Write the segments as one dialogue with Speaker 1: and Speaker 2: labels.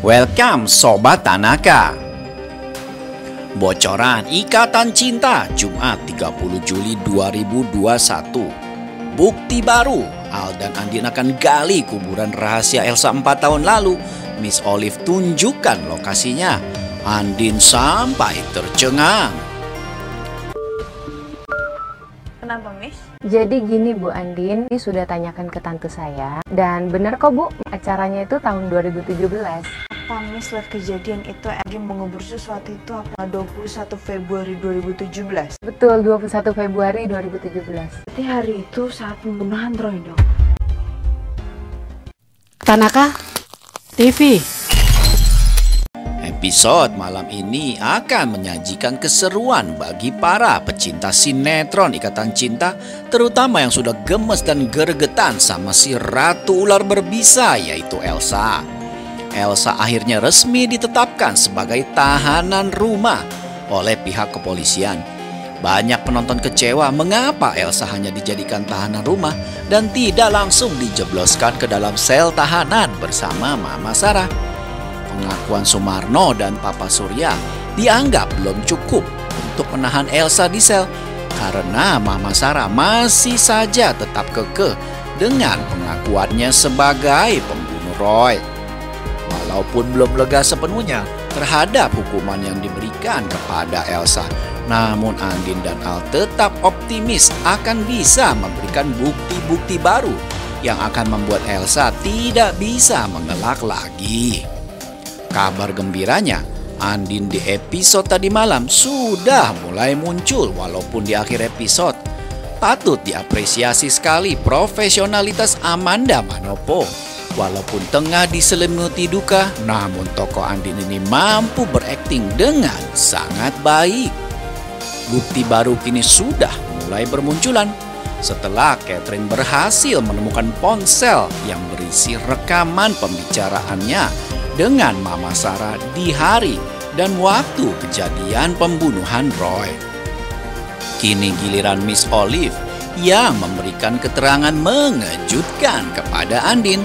Speaker 1: Welcome Sobat Tanaka. Bocoran Ikatan Cinta Jumat 30 Juli 2021. Bukti baru, Al dan Andin akan gali kuburan rahasia Elsa 4 tahun lalu. Miss Olive tunjukkan lokasinya. Andin sampai tercengang.
Speaker 2: Kenapa, Miss?
Speaker 3: Jadi gini Bu Andin, ini sudah tanyakan ke tante saya. Dan benar kok Bu, acaranya itu tahun 2017.
Speaker 2: Apa Miss lihat kejadian itu Andin mengubur sesuatu itu apa 21 Februari 2017?
Speaker 3: Betul, 21 Februari 2017.
Speaker 2: Berarti hari itu saat pembunuhan Roy dong?
Speaker 4: Tanaka TV.
Speaker 1: Episode malam ini akan menyajikan keseruan bagi para pecinta sinetron Ikatan Cinta, terutama yang sudah gemes dan gregetan sama si ratu ular berbisa yaitu Elsa. Elsa akhirnya resmi ditetapkan sebagai tahanan rumah oleh pihak kepolisian. Banyak penonton kecewa mengapa Elsa hanya dijadikan tahanan rumah dan tidak langsung dijebloskan ke dalam sel tahanan bersama Mama Sarah. Pengakuan Sumarno dan Papa Surya dianggap belum cukup untuk menahan Elsa di sel karena Mama Sarah masih saja tetap kekeh dengan pengakuannya sebagai pembunuh Roy. Walaupun belum lega sepenuhnya terhadap hukuman yang diberikan kepada Elsa, namun Andin dan Al tetap optimis akan bisa memberikan bukti-bukti baru yang akan membuat Elsa tidak bisa mengelak lagi. Kabar gembiranya, Andin di episode tadi malam sudah mulai muncul walaupun di akhir episode. Patut diapresiasi sekali profesionalitas Amanda Manopo. Walaupun tengah diselimuti duka, namun tokoh Andin ini mampu berakting dengan sangat baik. Bukti baru kini sudah mulai bermunculan setelah Catherine berhasil menemukan ponsel yang berisi rekaman pembicaraannya dengan Mama Sarah di hari dan waktu kejadian pembunuhan Roy. Kini giliran Miss Olive yang memberikan keterangan mengejutkan kepada Andin.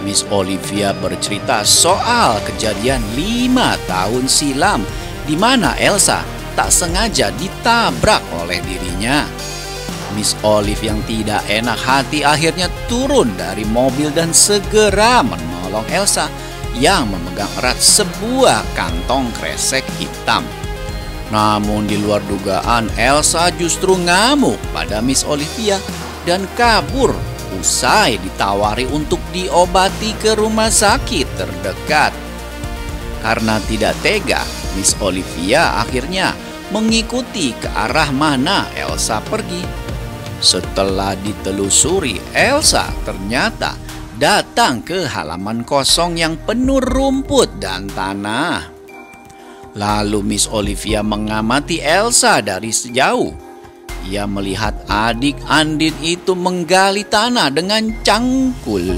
Speaker 1: Miss Olivia bercerita soal kejadian 5 tahun silam di mana Elsa tak sengaja ditabrak oleh dirinya. Miss Olive yang tidak enak hati akhirnya turun dari mobil dan segera menolong Elsa yang memegang erat sebuah kantong kresek hitam. Namun di luar dugaan, Elsa justru ngamuk pada Miss Olivia dan kabur usai ditawari untuk diobati ke rumah sakit terdekat. Karena tidak tega, Miss Olivia akhirnya mengikuti ke arah mana Elsa pergi. Setelah ditelusuri, Elsa ternyata datang ke halaman kosong yang penuh rumput dan tanah. Lalu Miss Olivia mengamati Elsa dari sejauh. Ia melihat adik Andin itu menggali tanah dengan cangkul.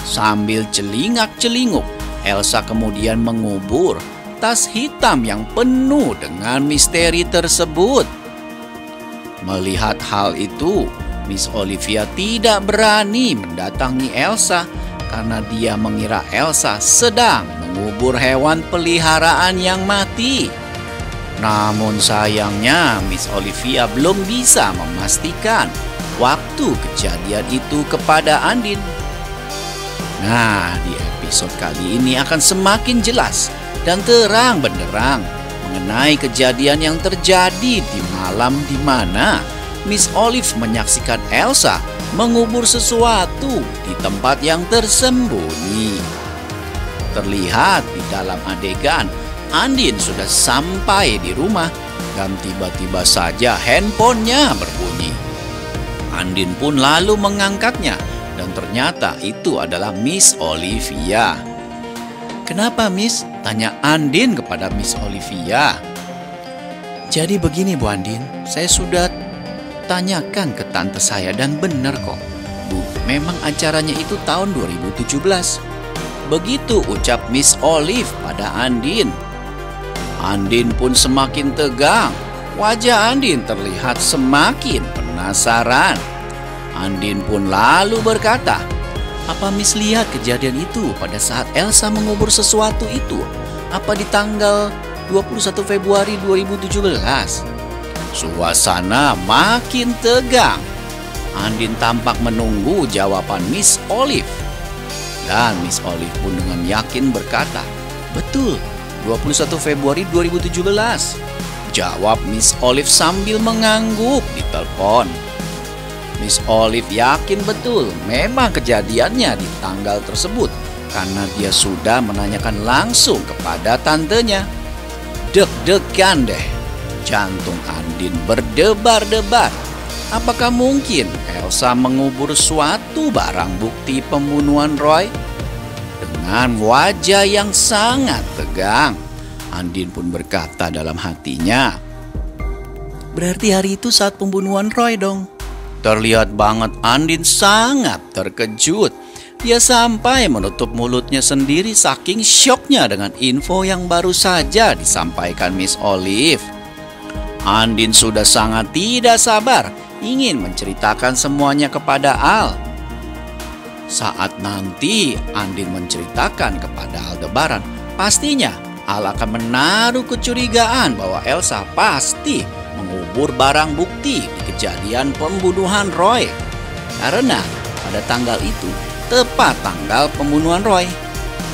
Speaker 1: Sambil celingak-celinguk, Elsa kemudian mengubur tas hitam yang penuh dengan misteri tersebut. Melihat hal itu, Miss Olivia tidak berani mendatangi Elsa karena dia mengira Elsa sedang mengubur hewan peliharaan yang mati. Namun sayangnya Miss Olivia belum bisa memastikan waktu kejadian itu kepada Andin. Nah, di episode kali ini akan semakin jelas dan terang benderang mengenai kejadian yang terjadi di malam di mana Miss Olive menyaksikan Elsa mengubur sesuatu di tempat yang tersembunyi. Terlihat di dalam adegan, Andin sudah sampai di rumah dan tiba-tiba saja handphonenya berbunyi. Andin pun lalu mengangkatnya dan ternyata itu adalah Miss Olivia. "Kenapa, Miss?" tanya Andin kepada Miss Olivia. "Jadi begini Bu Andin, saya sudah tanyakan ke tante saya dan benar kok. Bu, memang acaranya itu tahun 2017. Begitu ucap Miss Olive pada Andin. Andin pun semakin tegang. Wajah Andin terlihat semakin penasaran. Andin pun lalu berkata, Apa Miss lihat kejadian itu pada saat Elsa mengubur sesuatu itu? Apa di tanggal 21 Februari 2017? Suasana makin tegang. Andin tampak menunggu jawaban Miss Olive. Dan Miss Olive pun dengan yakin berkata, "Betul, 21 Februari 2017. Jawab Miss Olive sambil mengangguk di telepon. Miss Olive yakin betul memang kejadiannya di tanggal tersebut karena dia sudah menanyakan langsung kepada tantenya. Deg-degan deh, jantung Andin berdebar-debar. Apakah mungkin Elsa mengubur suatu barang bukti pembunuhan Roy? Dengan wajah yang sangat tegang, Andin pun berkata dalam hatinya, "Berarti hari itu saat pembunuhan Roy dong." Terlihat banget Andin sangat terkejut. Dia sampai menutup mulutnya sendiri saking syoknya dengan info yang baru saja disampaikan Miss Olive. Andin sudah sangat tidak sabar ingin menceritakan semuanya kepada Al. Saat nanti Andin menceritakan kepada Aldebaran, pastinya Al akan menaruh kecurigaan bahwa Elsa pasti mengubur barang bukti di kejadian pembunuhan Roy. Karena pada tanggal itu tepat tanggal pembunuhan Roy.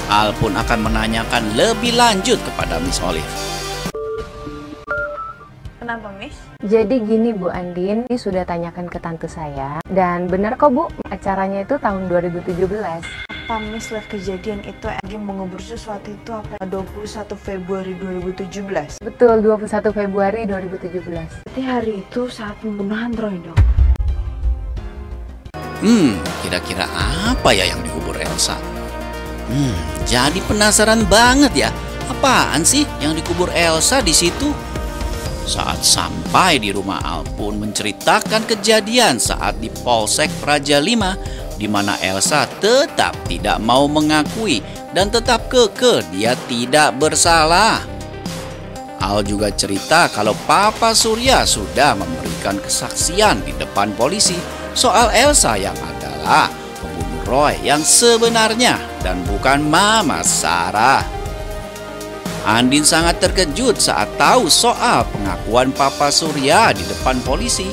Speaker 1: Al pun akan menanyakan lebih lanjut kepada Miss Olive.
Speaker 2: Kenapa, Miss?
Speaker 3: Jadi gini Bu Andin, ini sudah tanyakan ke tante saya. Dan benar kok Bu, acaranya itu tahun 2017.
Speaker 2: Apa Miss lihat kejadian itu Andin mengubur sesuatu itu apa 21 Februari 2017?
Speaker 3: Betul, 21 Februari 2017.
Speaker 2: Berarti hari itu saat pembunuhan Roy dong.
Speaker 1: Kira-kira apa ya yang dikubur Elsa? Jadi penasaran banget ya. Apaan sih yang dikubur Elsa di situ? Saat sampai di rumah, Al pun menceritakan kejadian saat di Polsek Praja V, di mana Elsa tetap tidak mau mengakui dan tetap kekeh dia tidak bersalah. Al juga cerita kalau Papa Surya sudah memberikan kesaksian di depan polisi soal Elsa yang adalah pembunuh Roy yang sebenarnya dan bukan Mama Sarah. Andin sangat terkejut saat tahu soal pengakuan Papa Surya di depan polisi.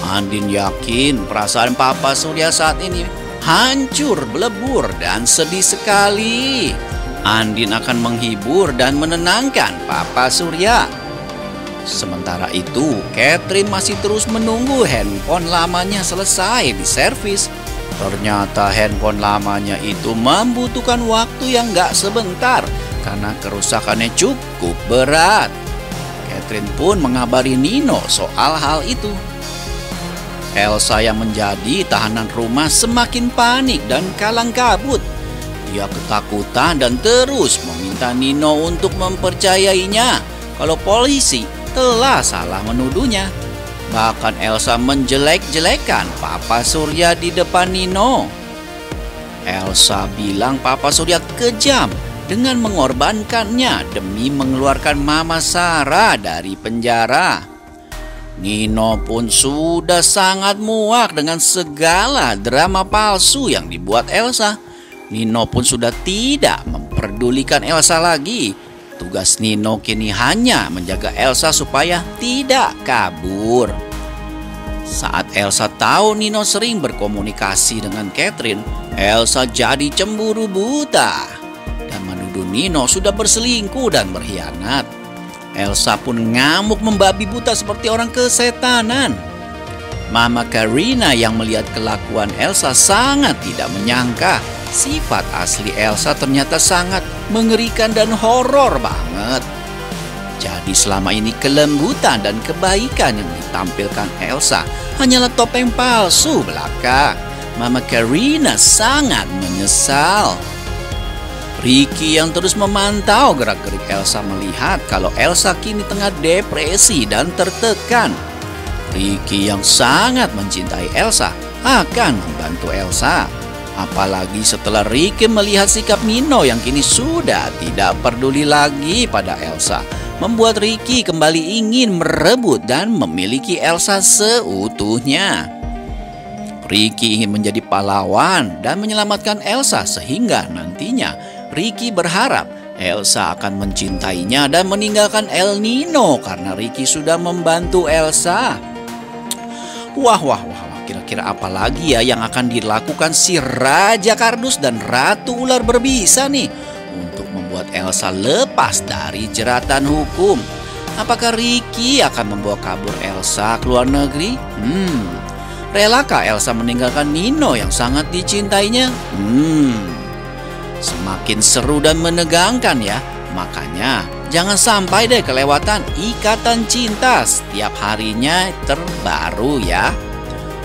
Speaker 1: Andin yakin perasaan Papa Surya saat ini hancur, belebur, dan sedih sekali. Andin akan menghibur dan menenangkan Papa Surya. Sementara itu, Catherine masih terus menunggu handphone lamanya selesai diservis. Ternyata handphone lamanya itu membutuhkan waktu yang gak sebentar karena kerusakannya cukup berat. Catherine pun mengabari Nino soal hal itu. Elsa yang menjadi tahanan rumah semakin panik dan kalang kabut. Dia ketakutan dan terus meminta Nino untuk mempercayainya kalau polisi telah salah menuduhnya. Bahkan Elsa menjelek-jelekan Papa Surya di depan Nino. Elsa bilang Papa Surya kejam dengan mengorbankannya demi mengeluarkan Mama Sarah dari penjara. Nino pun sudah sangat muak dengan segala drama palsu yang dibuat Elsa. Nino pun sudah tidak memperdulikan Elsa lagi. Tugas Nino kini hanya menjaga Elsa supaya tidak kabur. Saat Elsa tahu Nino sering berkomunikasi dengan Catherine, Elsa jadi cemburu buta dan menuduh Nino sudah berselingkuh dan berkhianat. Elsa pun ngamuk membabi buta seperti orang kesetanan. Mama Karina yang melihat kelakuan Elsa sangat tidak menyangka sifat asli Elsa ternyata sangat mengerikan dan horor banget. Jadi selama ini kelembutan dan kebaikan yang ditampilkan Elsa hanyalah topeng palsu belaka. Mama Karina sangat menyesal. Ricky yang terus memantau gerak-gerik Elsa melihat kalau Elsa kini tengah depresi dan tertekan. Ricky yang sangat mencintai Elsa akan membantu Elsa. Apalagi setelah Ricky melihat sikap Nino yang kini sudah tidak peduli lagi pada Elsa, membuat Ricky kembali ingin merebut dan memiliki Elsa seutuhnya. Ricky ingin menjadi pahlawan dan menyelamatkan Elsa sehingga nantinya Ricky berharap Elsa akan mencintainya dan meninggalkan El Nino karena Ricky sudah membantu Elsa. Wah, kira-kira apa lagi ya yang akan dilakukan si Raja Kardus dan Ratu Ular Berbisa nih untuk membuat Elsa lepas dari jeratan hukum? Apakah Ricky akan membawa kabur Elsa ke luar negeri? Relakah Elsa meninggalkan Nino yang sangat dicintainya? Semakin seru dan menegangkan ya. Makanya jangan sampai deh kelewatan Ikatan Cinta setiap harinya terbaru ya.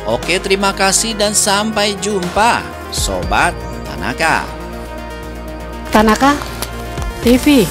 Speaker 1: Oke, terima kasih dan sampai jumpa Sobat Tanaka.
Speaker 4: Tanaka TV.